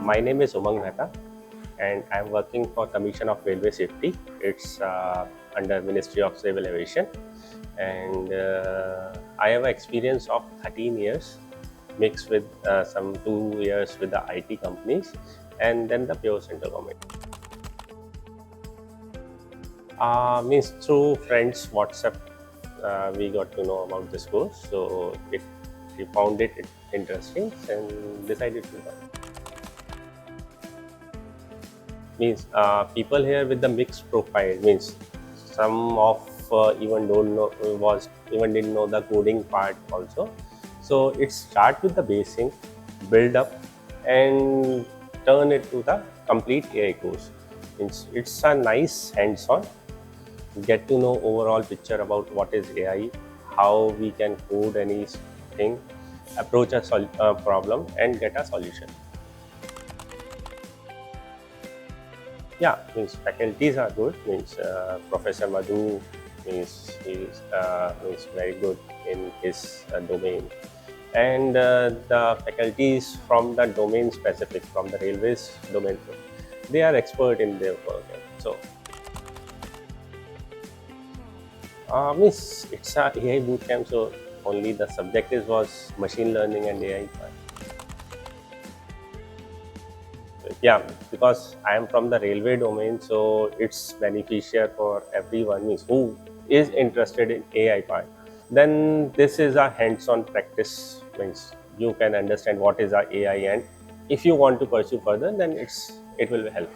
My name is Umang Mehta and I am working for Commission of Railway Safety. It's under Ministry of Civil Aviation, and I have an experience of 13 years mixed with some 2 years with the IT companies and then the pure central government. Means through friends WhatsApp we got to know about this course, so we found it interesting and decided to learn. Means people here with the mixed profile, means some of even don't know even didn't know the coding part also. So it start with the basic, build up, and turn it to the complete AI course. Means it's a nice hands-on, get to know overall picture about what is AI, how we can code anything, approach a problem and get a solution. Yeah, means faculties are good. Means Professor Madhu means very good in his domain, and the faculties from the domain specific, from the railways domain, they are expert in their work. So means it's a AI bootcamp. So only the subject was machine learning and AI. Yeah, because I am from the railway domain, so it's beneficial for everyone means who is interested in AI part. Then this is a hands-on practice, means you can understand what is a AI, and if you want to pursue further, then it will help.